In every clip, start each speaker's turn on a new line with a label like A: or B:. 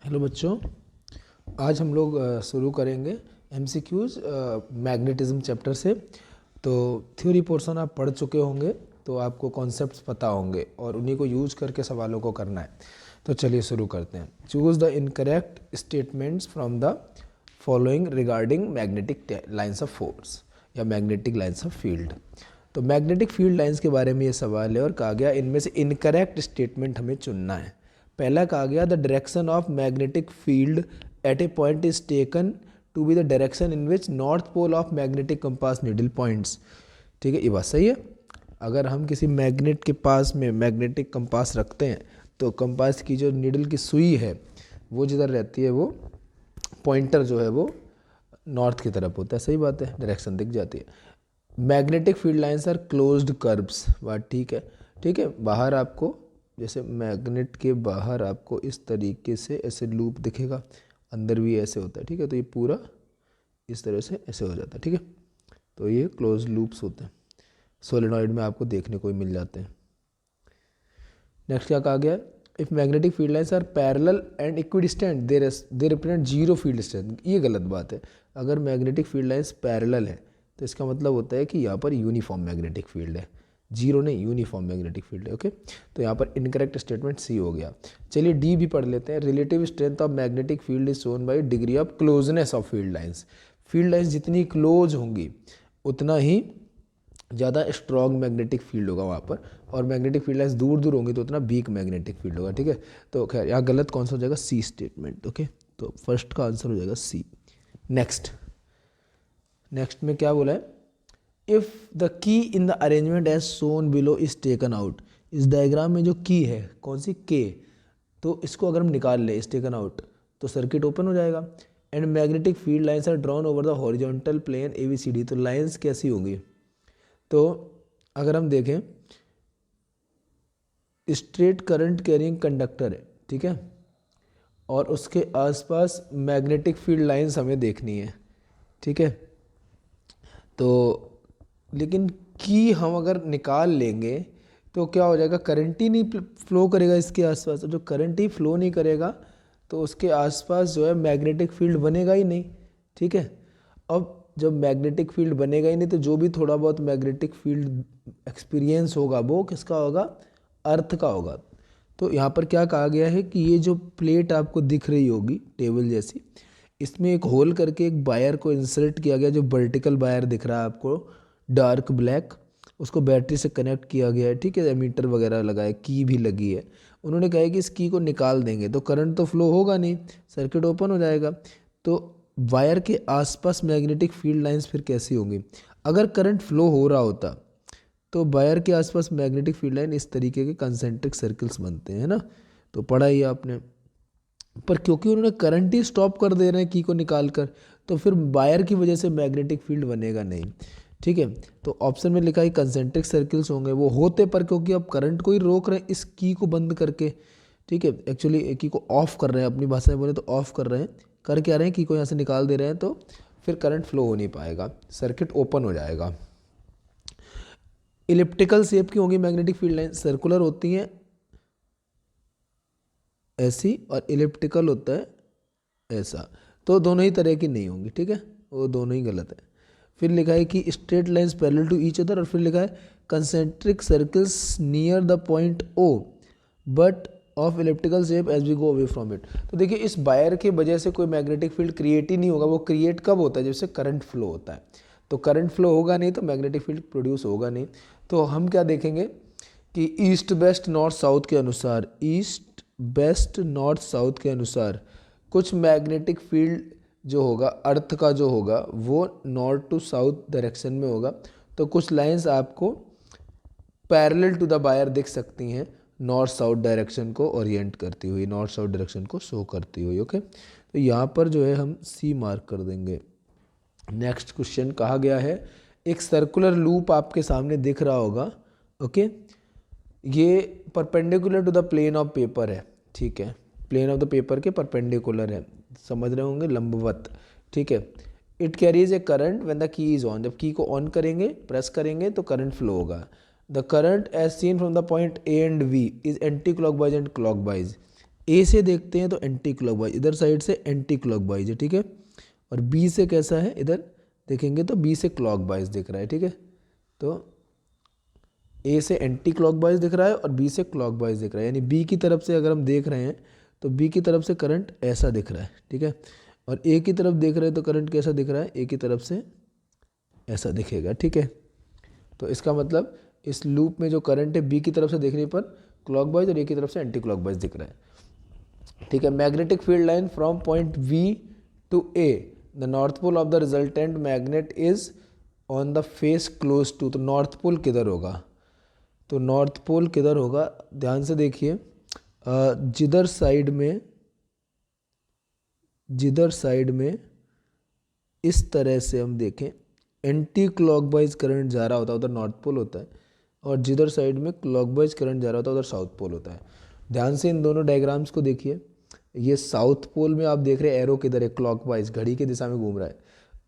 A: Hello बच्चों, आज हम लोग शुरू करेंगे एमसीक्यूज मैग्नेटिज्म चैप्टर से। तो थ्योरी पोर्शन आप पढ़ चुके होंगे, तो आपको कॉन्सेप्ट्स पता होंगे और उन्हीं को यूज करके सवालों को करना है। तो चलिए शुरू करते हैं। Choose the incorrect statements from the following regarding magnetic lines of force या मैग्नेटिक लाइन्स ऑफ फील्ड। तो मैग्नेटिक फील्ड लाइन्स के बारे में ये सवाल है और कहा गया इनमें से इनकरेक्ट स्टेटमेंट हमें चुनना है। पहला कहा गया the direction of magnetic field at a point is taken to be the direction in which north pole of magnetic compass needle points. ठीक है, ये बात सही है। अगर हम किसी मैग्नेट के पास में मैग्नेटिक कंपास रखते हैं तो कंपास की जो नीडल की सुई है वो जिधर रहती है, वो पॉइंटर जो है वो नॉर्थ की तरफ होता है। सही बात है, डायरेक्शन दिख जाती है। Magnetic field lines are closed curves, बात ठीक है। ठीक है, बाहर आपको जैसे मैग्नेट के बाहर आपको इस तरीके से ऐसे लूप दिखेगा, अंदर भी ऐसे होता है। ठीक है, तो ये पूरा इस तरह से ऐसे हो जाता है। ठीक है, तो ये क्लोज लूप्स होते हैं, सोलेनॉइड में आपको देखने को ही मिल जाते हैं। नेक्स्ट क्या कहा गया है, if magnetic field lines are parallel and equidistant they represent zero field strength. ये गलत बात है। अगर मैग्नेटिक फील्ड लाइन्स पैरेलल है तो इसका मतलब होता है कि यहाँ पर यूनिफॉर्म मैग्नेटिक फील्ड है, जीरो नहीं, यूनिफॉर्म मैग्नेटिक फील्ड है। ओके, तो यहाँ पर इनकरेक्ट स्टेटमेंट सी हो गया। चलिए डी भी पढ़ लेते हैं। Relative strength of magnetic field is shown by degree of closeness of field lines. Field lines जितनी क्लोज होंगी उतना ही ज़्यादा स्ट्रॉन्ग मैग्नेटिक फील्ड होगा वहाँ पर, और मैग्नेटिक फील्ड लाइन्स दूर दूर होंगी तो उतना वीक मैग्नेटिक फील्ड होगा। ठीक है, तो खैर यहाँ गलत कौन सा हो जाएगा, सी स्टेटमेंट। ओके, तो फर्स्ट का आंसर हो जाएगा सी। नेक्स्ट में क्या बोला है, if the key in the arrangement as shown below is taken out. इस डायग्राम में जो की है कौन सी, के, तो इसको अगर हम निकाल ले इज टेकन आउट तो सर्किट ओपन हो जाएगा। And magnetic field lines are drawn over the horizontal plane ABCD। तो लाइन्स कैसी होंगी, तो अगर हम देखें स्ट्रेट करंट कैरिंग कंडक्टर है, ठीक है, और उसके आसपास मैग्नेटिक फील्ड लाइन्स हमें देखनी है। ठीक है, तो लेकिन की हम अगर निकाल लेंगे तो क्या हो जाएगा, करंट ही नहीं फ्लो करेगा इसके आसपास। जो करंट ही फ्लो नहीं करेगा तो उसके आसपास जो है मैग्नेटिक फील्ड बनेगा ही नहीं। ठीक है, अब जब मैग्नेटिक फील्ड बनेगा ही नहीं तो जो भी थोड़ा बहुत मैग्नेटिक फील्ड एक्सपीरियंस होगा वो किसका होगा, अर्थ का होगा। तो यहाँ पर क्या कहा गया है कि ये जो प्लेट आपको दिख रही होगी टेबल जैसी, इसमें एक होल करके एक वायर को इंसर्ट किया गया, जो वर्टिकल वायर दिख रहा है आपको डार्क ब्लैक, उसको बैटरी से कनेक्ट किया गया है। ठीक है, एमीटर वगैरह लगा है, की भी लगी है। उन्होंने कहा है कि इस की को निकाल देंगे तो करंट तो फ्लो होगा नहीं, सर्किट ओपन हो जाएगा। तो वायर के आसपास मैग्नेटिक फील्ड लाइंस फिर कैसी होंगी, अगर करंट फ्लो हो रहा होता तो वायर के आसपास मैग्नेटिक फील्ड लाइन इस तरीके के कंसेंट्रिक सर्कल्स बनते हैं ना, तो पढ़ा ही आपने। पर क्योंकि उन्होंने करंट ही स्टॉप कर दे रहे हैं की को निकाल कर, तो फिर वायर की वजह से मैग्नेटिक फील्ड बनेगा नहीं। ठीक है, तो ऑप्शन में लिखा है कंसेंट्रिक सर्कल्स होंगे, वो होते पर क्योंकि अब करंट को ही रोक रहे हैं इस की को बंद करके। ठीक है, एक्चुअली की को ऑफ कर रहे हैं, अपनी भाषा में बोले तो ऑफ कर रहे हैं, कर क्या रहे हैं, की को यहाँ से निकाल दे रहे हैं, तो फिर करंट फ्लो हो नहीं पाएगा, सर्किट ओपन हो जाएगा। इलिप्टिकल शेप की होंगी मैग्नेटिक फील्ड लाइन, सर्कुलर होती हैं ऐसी और इलिप्टिकल होता है ऐसा, तो दोनों ही तरह की नहीं होंगी। ठीक है, वो दोनों ही गलत है। फिर लिखा है कि straight lines parallel to each other, और फिर लिखा है concentric circles near the point O but of elliptical shape as we go away from it. तो देखिए इस वायर की वजह से कोई मैग्नेटिक फील्ड क्रिएट ही नहीं होगा, वो क्रिएट कब होता है, जब से करंट फ्लो होता है। तो करंट फ्लो होगा नहीं तो मैग्नेटिक फील्ड प्रोड्यूस होगा नहीं। तो हम क्या देखेंगे कि ईस्ट वेस्ट नॉर्थ साउथ के अनुसार, ईस्ट वेस्ट नॉर्थ साउथ के अनुसार कुछ मैग्नेटिक फील्ड जो होगा अर्थ का जो होगा वो नॉर्थ टू साउथ डायरेक्शन में होगा। तो कुछ लाइंस आपको पैरेलल टू द वायर दिख सकती हैं, नॉर्थ साउथ डायरेक्शन को ओरिएंट करती हुई, नॉर्थ साउथ डायरेक्शन को शो करती हुई। ओके, तो यहाँ पर जो है हम सी मार्क कर देंगे। नेक्स्ट क्वेश्चन कहा गया है, एक सर्कुलर लूप आपके सामने दिख रहा होगा। ओके, ये perpendicular to the plane of paper है। ठीक है, प्लेन ऑफ द पेपर के परपेंडिकुलर है, समझ रहे होंगे, लंबवत। ठीक है, it carries a current when the key is on. जब की को ऑन करेंगे, प्रेस करेंगे तो करंट फ्लो होगा। The current as seen from the point A and V is anti clockwise and clockwise. ए से देखते हैं तो एंटी क्लॉकवाइज, इधर साइड से एंटी क्लॉकवाइज है, ठीक है। और बी से कैसा है, इधर देखेंगे तो बी से क्लॉकवाइज दिख रहा है, ठीक है। तो ए से एंटी क्लॉकवाइज दिख रहा है और बी से क्लॉकवाइज दिख रहा है, यानी बी की तरफ से अगर हम देख रहे हैं तो बी की तरफ से करंट ऐसा दिख रहा है, ठीक है। और ए की तरफ देख रहे हैं तो करंट कैसा दिख रहा है, ए की तरफ से ऐसा दिखेगा, ठीक है। तो इसका मतलब इस लूप में जो करंट है बी की तरफ से देखने पर क्लॉकवाइज और ए की तरफ से एंटी क्लॉकवाइज दिख रहा है, ठीक है। Magnetic field line from point B to A, the north pole of the resultant magnet is on the face close to. तो नॉर्थ पोल किधर होगा, तो नॉर्थ पोल किधर होगा, ध्यान से देखिए, जिधर साइड में इस तरह से हम देखें एंटी क्लॉकवाइज करंट जा रहा होता है उधर नॉर्थ पोल होता है, और जिधर साइड में क्लॉकवाइज करंट जा रहा होता है उधर साउथ पोल होता है। ध्यान से इन दोनों डायग्राम्स को देखिए, ये साउथ पोल में आप देख रहे हैं एरो किधर है, क्लॉकवाइज घड़ी की दिशा में घूम रहा है,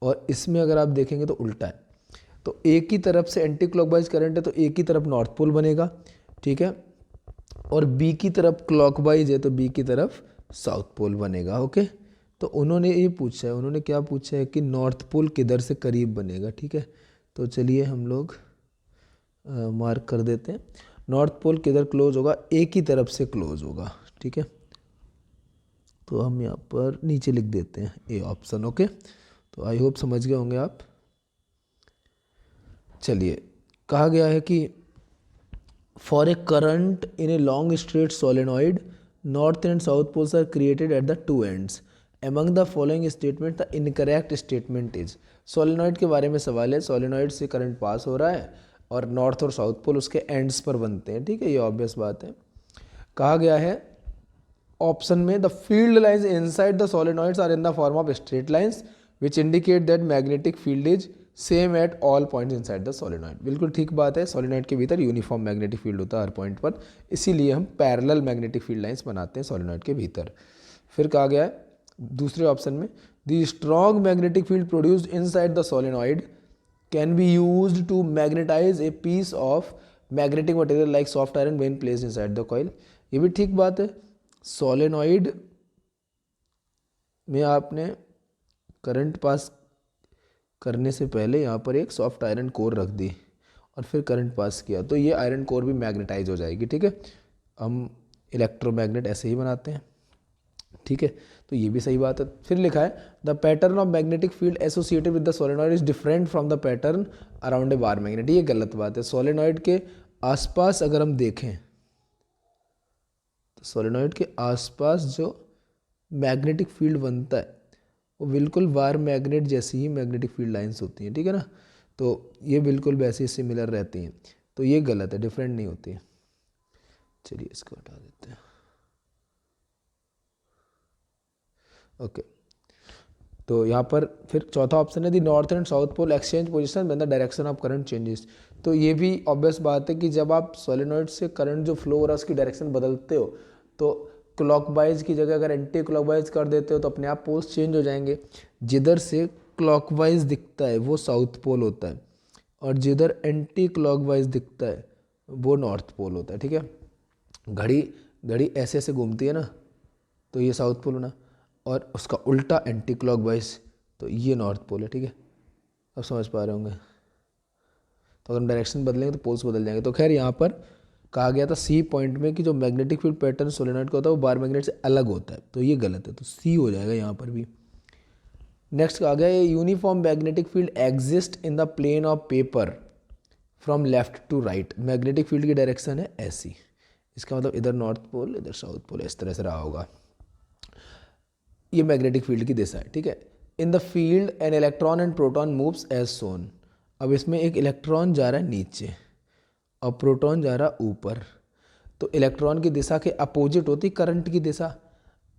A: और इसमें अगर आप देखेंगे तो उल्टा है। तो एक की तरफ से एंटी क्लॉकवाइज करंट है तो एक की तरफ नॉर्थ पोल बनेगा, ठीक है, और बी की तरफ क्लॉकवाइज है तो बी की तरफ साउथ पोल बनेगा, ओके। तो उन्होंने ये पूछा है, उन्होंने क्या पूछा है कि नॉर्थ पोल किधर से करीब बनेगा, ठीक है। तो चलिए हम लोग मार्क कर देते हैं, नॉर्थ पोल किधर क्लोज होगा, ए की तरफ से क्लोज होगा, ठीक है। तो हम यहाँ पर नीचे लिख देते हैं ए ऑप्शन, ओके। तो आई होप समझ गए होंगे आप। चलिए, कहा गया है कि for a current in a long straight solenoid north and south poles are created at the two ends, among the following statement the incorrect statement is. Solenoid के बारे में सवाल है, सोलेनॉइड से करंट पास हो रहा है और नॉर्थ और साउथ पोल उसके एंड्स पर बनते हैं, ठीक है, ये ऑब्वियस बात है। कहा गया है ऑप्शन में the field lines inside the solenoids are in the form of straight lines which indicate that magnetic field is same at all points inside the solenoid. बिल्कुल ठीक बात है, सोलेनॉइड के भीतर यूनिफॉर्म मैग्नेटिक फील्ड होता है हर point पर, इसीलिए हम पैरेलल मैग्नेटिक फील्ड लाइंस बनाते हैं सोलेनॉइड के भीतर। फिर कहा गया है दूसरे ऑप्शन में the strong magnetic field produced inside the solenoid can be used to magnetise a piece of magnetic material like soft iron when placed inside the coil. ये भी ठीक बात है, सोलेनॉइड में आपने करंट पास करने से पहले यहाँ पर एक सॉफ्ट आयरन कोर रख दी और फिर करंट पास किया तो ये आयरन कोर भी मैग्नेटाइज हो जाएगी, ठीक है। हम इलेक्ट्रोमैग्नेट ऐसे ही बनाते हैं, ठीक है, तो ये भी सही बात है। फिर लिखा है the pattern of magnetic field associated with the solenoid is different from the pattern around a bar magnet. ये गलत बात है, सोलेनॉइड के आसपास अगर हम देखें तो सोलेनॉइड के आसपास जो मैग्नेटिक फील्ड बनता है वो बिल्कुल वार मैग्नेट जैसी ही मैग्नेटिक फील्ड लाइंस होती हैं, ठीक है ना। तो ये बिल्कुल वैसे ही सिमिलर रहती हैं, तो ये गलत है, डिफरेंट नहीं होती है। चलिए इसको हटा देते हैं, ओके। तो यहाँ पर फिर चौथा ऑप्शन है the north and south pole exchange position when the direction of current changes. तो ये भी ऑब्वियस बात है कि जब आप सोलेनॉइड से करंट जो फ्लो हो रहा है उसकी डायरेक्शन बदलते हो तो क्लॉकवाइज की जगह अगर एंटी क्लॉकवाइज कर देते हो तो अपने आप पोल्स चेंज हो जाएंगे। जिधर से क्लॉकवाइज दिखता है वो साउथ पोल होता है और जिधर एंटी क्लॉकवाइज दिखता है वो नॉर्थ पोल होता है, ठीक है। घड़ी घड़ी ऐसे ऐसे घूमती है ना, तो ये साउथ पोल होना, और उसका उल्टा एंटी क्लॉकवाइज तो ये नॉर्थ पोल है, ठीक है। अब समझ पा रहे होंगे। तो अगर हम डायरेक्शन बदलेंगे तो पोल्स बदल जाएंगे। तो खैर यहाँ पर कहा गया था सी पॉइंट में कि जो मैग्नेटिक फील्ड पैटर्न सोलेनॉइड का होता है वो बार मैग्नेट से अलग होता है, तो ये गलत है, तो सी हो जाएगा यहाँ पर भी। नेक्स्ट कहा गया ये uniform magnetic field exist in the plane of paper from left to right. Magnetic field की डायरेक्शन है ऐसी, इसका मतलब इधर नॉर्थ पोल इधर साउथ पोल, इस तरह से रहा होगा। ये मैग्नेटिक फील्ड की दिशा है, ठीक है। In the field an electron and proton moves as shown. अब इसमें एक इलेक्ट्रॉन जा रहा है नीचे और प्रोटॉन जा रहा ऊपर, तो इलेक्ट्रॉन की दिशा के अपोजिट होती करंट की दिशा।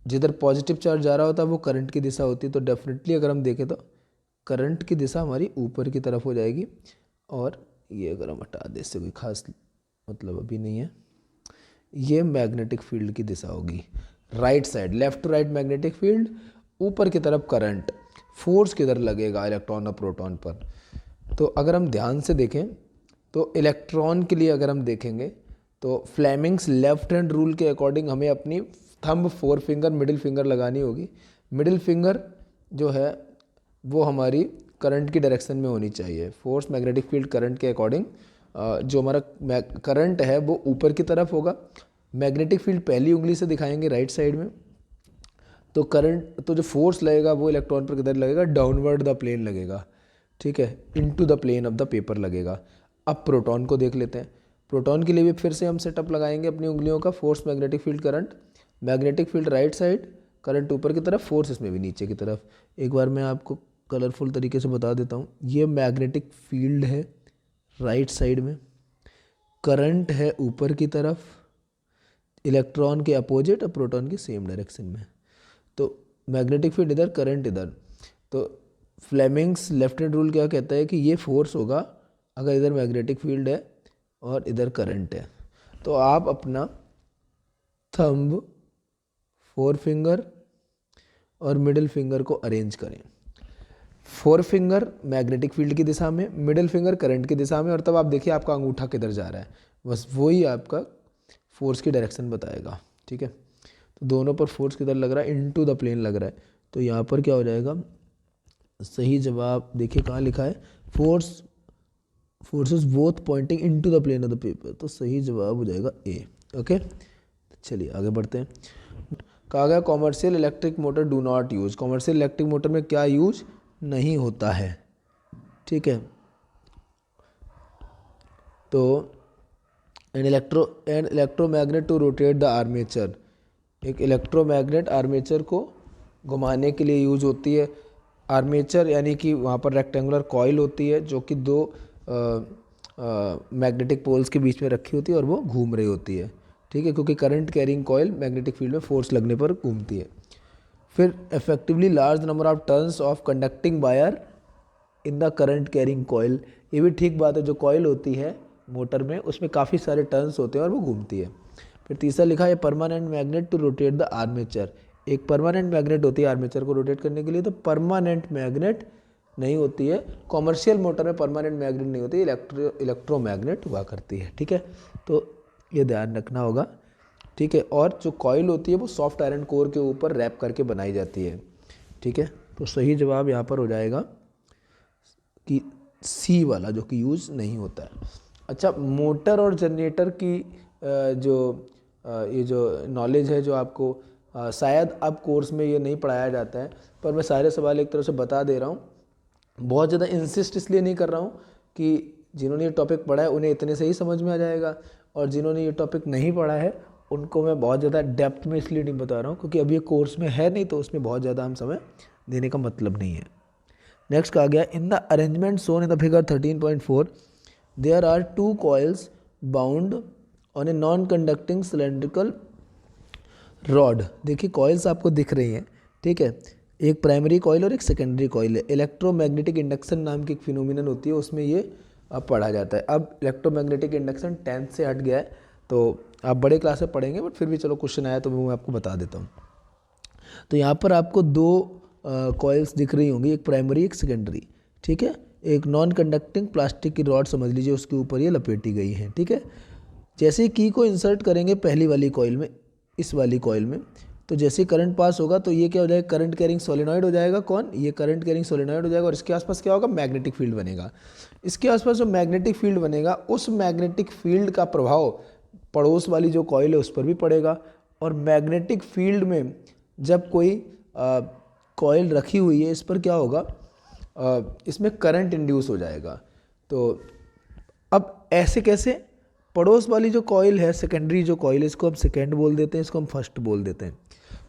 A: जिधर पॉजिटिव चार्ज जा रहा होता है वो करंट की दिशा होती है, तो डेफिनेटली अगर हम देखें तो करंट की दिशा हमारी ऊपर की तरफ हो जाएगी। और ये अगर हम हटा दें, इससे कोई खास मतलब अभी नहीं है, ये मैग्नेटिक फील्ड की दिशा होगी right side, left to right magnetic field, ऊपर की तरफ करंट, फोर्स किधर लगेगा इलेक्ट्रॉन और प्रोटॉन पर। तो अगर हम ध्यान से देखें तो इलेक्ट्रॉन के लिए अगर हम देखेंगे तो फ्लेमिंग्स लेफ्ट हैंड रूल के अकॉर्डिंग हमें अपनी thumb, four finger, middle finger लगानी होगी। मिडिल फिंगर जो है वो हमारी करंट की डायरेक्शन में होनी चाहिए। फोर्स मैग्नेटिक फील्ड करंट के अकॉर्डिंग जो हमारा करंट है वो ऊपर की तरफ होगा। मैग्नेटिक फील्ड पहली उंगली से दिखाएंगे राइट साइड में। तो करंट, तो जो फोर्स लगेगा वो इलेक्ट्रॉन पर किधर लगेगा, डाउनवर्ड द प्लेन लगेगा, ठीक है, into the plane of the paper लगेगा। अब प्रोटॉन को देख लेते हैं। प्रोटॉन के लिए भी फिर से हम सेटअप लगाएंगे अपनी उंगलियों का। Force magnetic field current, magnetic field right side, current ऊपर की तरफ, फोर्स इसमें भी नीचे की तरफ। एक बार मैं आपको कलरफुल तरीके से बता देता हूँ। ये मैग्नेटिक फील्ड है राइट साइड में, करंट है ऊपर की तरफ, इलेक्ट्रॉन के अपोजिट और प्रोटॉन की सेम डायरेक्शन में। तो मैग्नेटिक फील्ड इधर, करंट इधर। तो फ्लेमिंग्स लेफ्ट हैंड रूल क्या कहता है कि ये फोर्स होगा अगर इधर मैग्नेटिक फील्ड है और इधर करंट है। तो आप अपना थंब, फोर फिंगर और मिडिल फिंगर को अरेंज करें। फोर फिंगर मैग्नेटिक फील्ड की दिशा में, मिडिल फिंगर करंट की दिशा में, और तब आप देखिए आपका अंगूठा किधर जा रहा है, बस वही आपका फोर्स की डायरेक्शन बताएगा, ठीक है। तो दोनों पर फोर्स किधर लग रहा है, इनटू द प्लेन लग रहा है। तो यहाँ पर क्या हो जाएगा, सही जवाब देखिए कहाँ लिखा है, forces both pointing into the plane of the paper. तो सही जवाब हो जाएगा ए। ओके, चलिए आगे बढ़ते हैं। कहा गया commercial electric motor do not use. Commercial electric motor में क्या यूज नहीं होता है, ठीक है। तो an electromagnet to rotate the armature. एक इलेक्ट्रोमैग्नेट आर्मेचर को घुमाने के लिए यूज होती है। आर्मेचर यानी कि वहाँ पर रेक्टेंगुलर कॉइल होती है जो कि दो मैग्नेटिक पोल्स के बीच में रखी होती है और वो घूम रही होती है, ठीक है, क्योंकि current carrying coil magnetic field में फोर्स लगने पर घूमती है। फिर effectively large number of turns of conducting wire in the current carrying coil. ये भी ठीक बात है, जो कॉइल होती है मोटर में उसमें काफ़ी सारे टर्न्स होते हैं और वो घूमती है। फिर तीसरा लिखा है permanent magnet to rotate the armature. एक परमानेंट मैग्नेट होती है आर्मेचर को रोटेट करने के लिए, तो परमानेंट मैग्नेट नहीं होती है। कॉमर्शियल मोटर में परमानेंट मैग्नेट नहीं होती, इलेक्ट्रोमैग्नेट हुआ करती है, ठीक है। तो ये ध्यान रखना होगा, ठीक है। और जो कॉइल होती है वो सॉफ्ट आयरन कोर के ऊपर रैप करके बनाई जाती है, ठीक है। तो सही जवाब यहाँ पर हो जाएगा कि सी वाला, जो कि यूज़ नहीं होता है। अच्छा, मोटर और जनरेटर की ये जो नॉलेज है जो आपको शायद अब कोर्स में ये नहीं पढ़ाया जाता है, पर मैं सारे सवाल एक तरह से बता दे रहा हूँ। बहुत ज़्यादा इंसिस्ट इसलिए नहीं कर रहा हूँ कि जिन्होंने ये टॉपिक पढ़ा है उन्हें इतने से ही समझ में आ जाएगा, और जिन्होंने ये टॉपिक नहीं पढ़ा है उनको मैं बहुत ज़्यादा डेप्थ में इसलिए नहीं बता रहा हूँ क्योंकि अभी ये कोर्स में है नहीं, तो उसमें बहुत ज़्यादा हम समय देने का मतलब नहीं है। नेक्स्ट कहा गया in the arrangement shown in the figure 13.4 there are two coils bound on a non conducting cylindrical rod. देखिए कॉइल्स आपको दिख रही हैं, ठीक है, एक प्राइमरी कॉइल और एक सेकेंडरी कॉइल है। इलेक्ट्रोमैग्नेटिक इंडक्शन नाम की एक फिनोमिनन होती है, उसमें ये अब पढ़ा जाता है। अब इलेक्ट्रोमैग्नेटिक इंडक्शन 10th से हट गया है, तो आप बड़े क्लास में पढ़ेंगे, बट फिर भी चलो क्वेश्चन आया तो मैं आपको बता देता हूँ। तो यहाँ पर आपको दो कॉइल्स दिख रही होंगी, एक प्राइमरी एक सेकेंडरी, ठीक है। एक नॉन कंडक्टिंग प्लास्टिक की रॉड समझ लीजिए, उसके ऊपर ये लपेटी गई है, ठीक है। जैसे की को इंसर्ट करेंगे पहली वाली कॉइल में, इस वाली कॉइल में, तो जैसे करंट पास होगा तो ये क्या हो जाएगा, करंट कैरिंग सोलेनॉइड हो जाएगा। कौन, ये करंट कैरिंग सोलेनॉइड हो जाएगा, और इसके आसपास क्या होगा, मैग्नेटिक फील्ड बनेगा। इसके आसपास जो मैग्नेटिक फील्ड बनेगा, उस मैग्नेटिक फील्ड का प्रभाव पड़ोस वाली जो कॉइल है उस पर भी पड़ेगा। और मैग्नेटिक फील्ड में जब कोई कॉइल रखी हुई है, इस पर क्या होगा, इसमें करंट इंड्यूस हो जाएगा। तो अब ऐसे कैसे, पड़ोस वाली जो कॉइल है, सेकेंडरी जो कॉइल है, इसको हम सेकेंड बोल देते हैं, इसको हम फर्स्ट बोल देते हैं।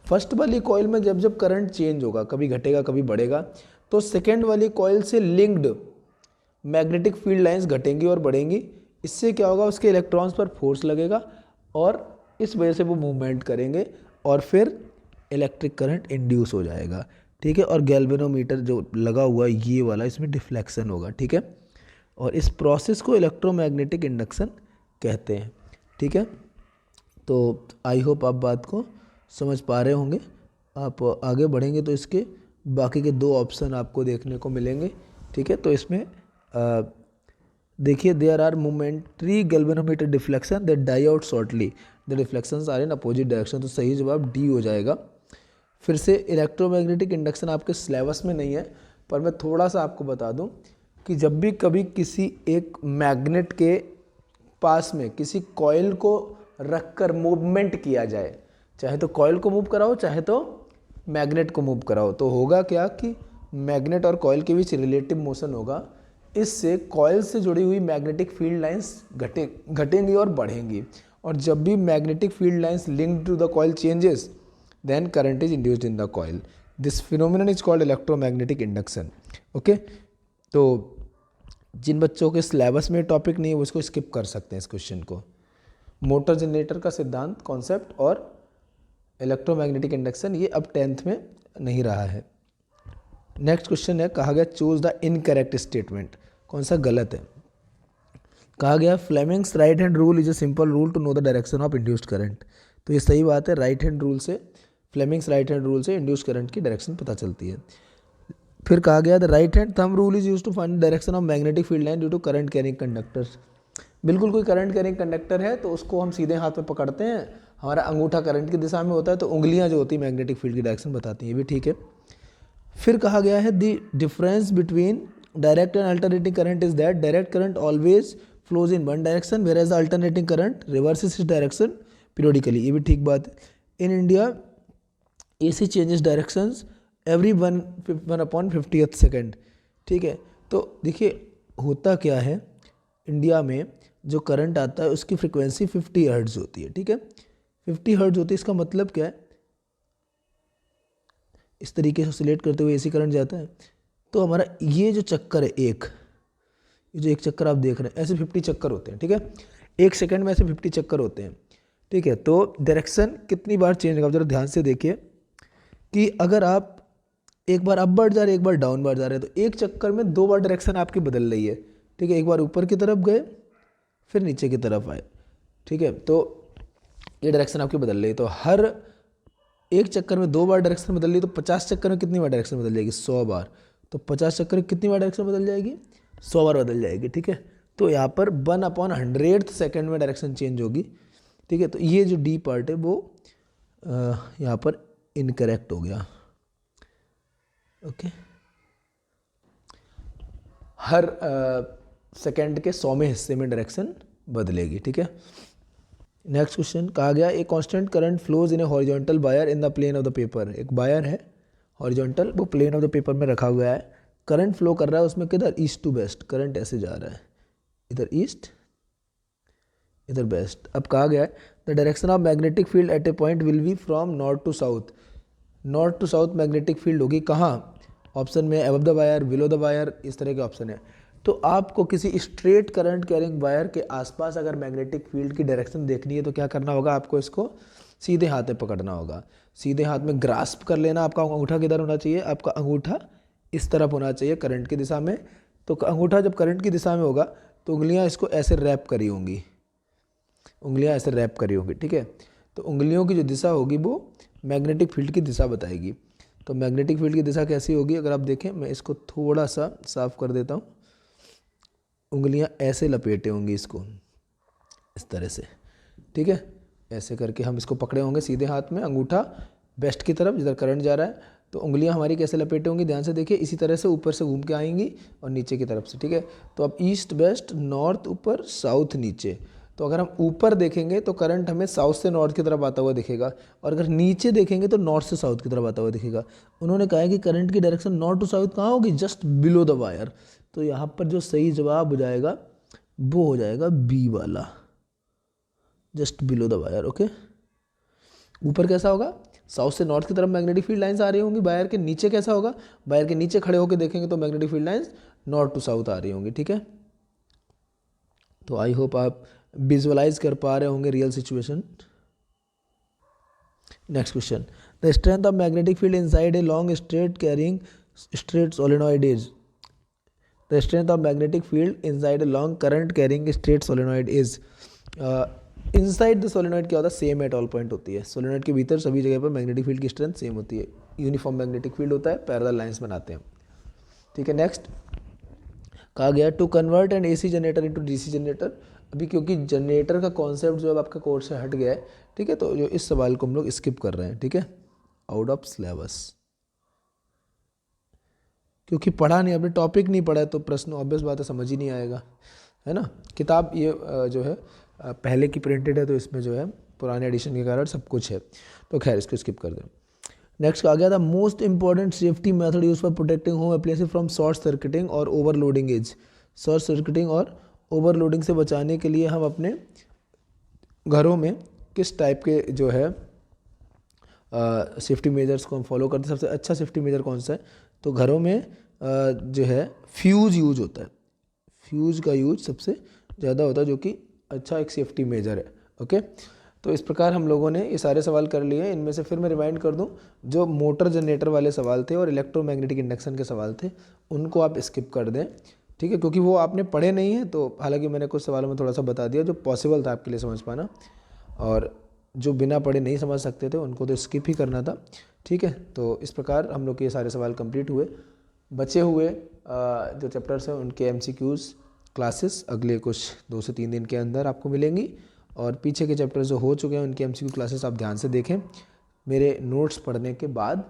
A: फर्स्ट वाली कॉइल में जब जब करंट चेंज होगा, कभी घटेगा कभी बढ़ेगा, तो सेकेंड वाली कॉइल से लिंक्ड मैग्नेटिक फील्ड लाइंस घटेंगी और बढ़ेंगी। इससे क्या होगा, उसके इलेक्ट्रॉन्स पर फोर्स लगेगा और इस वजह से वो मूवमेंट करेंगे और फिर इलेक्ट्रिक करंट इंड्यूस हो जाएगा, ठीक है। और गैल्वेनोमीटर जो लगा हुआ है ये वाला, इसमें डिफ्लेक्शन होगा, ठीक है। और इस प्रोसेस को इलेक्ट्रोमैग्नेटिक इंडक्शन कहते हैं, ठीक है। तो आई होप आप बात को समझ पा रहे होंगे। आप आगे बढ़ेंगे तो इसके बाकी के दो ऑप्शन आपको देखने को मिलेंगे, ठीक है। तो इसमें देखिए there are momentary galvanometer deflection that die out shortly, the deflections are in opposite direction, तो सही जवाब डी हो जाएगा। फिर से इलेक्ट्रोमैग्नेटिक इंडक्शन आपके सिलेबस में नहीं है, पर मैं थोड़ा सा आपको बता दूं कि जब भी कभी किसी एक मैग्नेट के पास में किसी कॉइल को रखकर मूवमेंट किया जाए, चाहे तो कॉइल को मूव कराओ चाहे तो मैग्नेट को मूव कराओ, तो होगा क्या कि मैग्नेट और कॉइल के बीच रिलेटिव मोशन होगा। इससे कॉइल से जुड़ी हुई मैग्नेटिक फील्ड लाइंस घटेंगी और बढ़ेंगी, और जब भी magnetic field lines linked to the coil changes then current is induced in the coil. This phenomenon is called electromagnetic induction. Okay, तो जिन बच्चों के सिलेबस में टॉपिक नहीं है वो इसको स्किप कर सकते हैं इस क्वेश्चन को। मोटर जनरेटर का सिद्धांत कॉन्सेप्ट और इलेक्ट्रोमैग्नेटिक इंडक्शन ये अब 10th में नहीं रहा है। नेक्स्ट क्वेश्चन है, कहा गया चूज द इनकरेक्ट स्टेटमेंट, कौन सा गलत है। कहा गया Fleming's right hand rule is a simple rule to know the direction of induced current, तो ये सही बात है। राइट हैंड रूल से, फ्लेमिंग्स राइट हैंड रूल से इंड्यूस्ड करंट की डायरेक्शन पता चलती है। फिर कहा गया the right hand thumb rule is used to find direction of magnetic field line due to current carrying conductors. बिल्कुल कोई करंट कैरिंग कंडक्टर है तो उसको हम सीधे हाथ में पकड़ते हैं, हमारा अंगूठा करंट की दिशा में होता है, तो उंगलियां जो होती है मैग्नेटिक फील्ड की डायरेक्शन बताती हैं, ये भी ठीक है। फिर कहा गया है the difference between direct and alternating current is that direct current always flows in one direction whereas the alternating current reverses its direction periodically, ये भी ठीक बात है। In India AC changes directions every 1/50th second, ठीक है। तो देखिए होता क्या है, इंडिया में जो करंट आता है उसकी फ्रिक्वेंसी 50 हर्ट्ज होती है, ठीक है। 50 हर्ट्ज होती है, इसका मतलब क्या है, इस तरीके से ऑसिलेट करते हुए AC करंट जाता है, तो हमारा ये जो चक्कर है ये जो एक चक्कर आप देख रहे हैं, ऐसे 50 चक्कर होते हैं, ठीक है। एक सेकंड में ऐसे 50 चक्कर होते हैं, ठीक है। तो डायरेक्शन कितनी बार चेंज होगा, जरा ध्यान से देखिए कि अगर आप एक बार अप बढ़ जा रहे एक बार डाउन बढ़ जा रहे हैं, तो एक चक्कर में 2 बार डायरेक्शन आपकी बदल रही है, ठीक है। एक बार ऊपर की तरफ गए फिर नीचे की तरफ आए, ठीक है, तो ये डायरेक्शन आपकी बदल रही है। तो हर एक चक्कर में 2 बार डायरेक्शन बदल रही है, तो 50 चक्कर में कितनी बार डायरेक्शन बदल जाएगी, 100 बार। तो 50 चक्कर में कितनी बार डायरेक्शन बदल जाएगी, 100 बार बदल जाएगी, ठीक है। तो यहाँ पर 1/100th सेकेंड में डायरेक्शन चेंज होगी, ठीक है। तो ये जो डी पार्ट है वो यहाँ पर इनकरेक्ट हो गया, ओके। हर सेकेंड के 100वें हिस्से में डायरेक्शन बदलेगी, ठीक है। नेक्स्ट क्वेश्चन, कहा गया a constant current flows in a horizontal wire in the plane of the paper. एक वायर है हॉरिजॉन्टल, वो प्लेन ऑफ द पेपर में रखा हुआ है, करंट फ्लो कर रहा है उसमें किधर, ईस्ट टू वेस्ट, करंट ऐसे जा रहा है, इधर ईस्ट इधर वेस्ट। अब कहा गया है the direction of magnetic field at a point will be from north to south. North to south magnetic field होगी कहाँ, ऑप्शन में above the wire, below the wire, इस तरह के ऑप्शन है। तो आपको किसी स्ट्रेट करंट कैरिंग वायर के आसपास अगर मैग्नेटिक फील्ड की डायरेक्शन देखनी है तो क्या करना होगा, आपको इसको सीधे हाथ में पकड़ना होगा, सीधे हाथ में ग्रास्प कर लेना। आपका अंगूठा किधर होना चाहिए, आपका अंगूठा इस तरफ होना चाहिए करंट की दिशा में। तो अंगूठा जब करंट की दिशा में होगा तो उंगलियां इसको ऐसे रैप करी होंगी, उंगलियां ऐसे रैप करी होंगी, ठीक है। तो उंगलियों की जो दिशा होगी वो मैग्नेटिक फील्ड की दिशा बताएगी। तो मैग्नेटिक फील्ड की दिशा कैसी होगी, अगर आप देखें, मैं इसको थोड़ा सा साफ कर देता हूँ। उंगलियां ऐसे लपेटे होंगी इसको इस तरह से, ठीक है। ऐसे करके हम इसको पकड़े होंगे सीधे हाथ में, अंगूठा वेस्ट की तरफ जिधर करंट जा रहा है, तो उंगलियां हमारी कैसे लपेटे होंगी, ध्यान से देखिए, इसी तरह से ऊपर से घूम के आएंगी और नीचे की तरफ से, ठीक है। तो अब ईस्ट वेस्ट, नॉर्थ ऊपर, साउथ नीचे। तो अगर हम ऊपर देखेंगे तो करंट हमें साउथ से नॉर्थ की तरफ आता हुआ दिखेगा, और अगर नीचे देखेंगे तो नॉर्थ से साउथ की तरफ आता हुआ दिखेगा। उन्होंने कहा है कि करंट की डायरेक्शन नॉर्थ टू साउथ कहाँ होगी, जस्ट बिलो द वायर। तो यहाँ पर जो सही जवाब हो जाएगा वो हो जाएगा बी वाला, just below the wire, okay. ऊपर कैसा होगा, साउथ से नॉर्थ की तरफ मैग्नेटिक फील्ड लाइंस आ रही होंगी, वायर के नीचे कैसा होगा, वायर के नीचे खड़े होकर देखेंगे तो magnetic field lines north to south आ रही होंगी, ठीक है। तो आई होप आप विजुअलाइज कर पा रहे होंगे real situation. Next question, the strength of magnetic field inside a long straight carrying straight solenoid is. The strength of magnetic field inside a long current carrying straight solenoid is. Inside the solenoid क्या होता है, same at all point होती है। Solenoid के भीतर सभी जगह पर मैग्नेटिक फील्ड की स्ट्रेंथ सेम होती है, यूनिफॉर्म मैग्नेटिक फील्ड होता है, पैरेलल लाइंस बनाते हैं, ठीक है। नेक्स्ट, कहा गया to convert an AC generator into DC generator. अभी क्योंकि जनरेटर का कॉन्सेप्ट जो है आपका कोर्स से हट गया है, ठीक है, तो जो इस सवाल को हम लोग स्किप कर रहे हैं, ठीक है, आउट ऑफ सिलेबस, क्योंकि पढ़ा नहीं, आपने टॉपिक नहीं पढ़ा है तो प्रश्न ऑब्वियस बात है समझ ही नहीं आएगा, है ना। किताब ये जो है पहले की प्रिंटेड है, तो इसमें जो है पुराने एडिशन के कारण सब कुछ है, तो खैर इसको स्किप कर दें। नेक्स्ट आ गया था most important safety method use for protecting home appliances from short circuiting और ओवरलोडिंग इज। शॉर्ट सर्किटिंग और ओवरलोडिंग से बचाने के लिए हम अपने घरों में किस टाइप के जो है सेफ्टी मेजर्स को हम फॉलो करते हैं। सबसे अच्छा सेफ्टी मेजर कौन सा है, तो घरों में जो है फ्यूज़ यूज होता है, फ्यूज़ का यूज सबसे ज़्यादा होता है, जो कि अच्छा एक सेफ्टी मेजर है। ओके, तो इस प्रकार हम लोगों ने ये सारे सवाल कर लिए। इनमें से फिर मैं रिमाइंड कर दूं, जो मोटर जनरेटर वाले सवाल थे और इलेक्ट्रोमैग्नेटिक इंडक्शन के सवाल थे, उनको आप स्किप कर दें, ठीक है, क्योंकि वो आपने पढ़े नहीं है। तो हालांकि मैंने कुछ सवालों में थोड़ा सा बता दिया जो पॉसिबल था आपके लिए समझ पाना, और जो बिना पढ़े नहीं समझ सकते थे उनको तो स्किप ही करना था, ठीक है। तो इस प्रकार हम लोग के ये सारे सवाल कंप्लीट हुए। बचे हुए जो चैप्टर्स हैं उनके MCQs क्लासेस अगले कुछ 2 से 3 दिन के अंदर आपको मिलेंगी, और पीछे के चैप्टर्स जो हो चुके हैं उनके MCQ क्लासेस आप ध्यान से देखें मेरे नोट्स पढ़ने के बाद।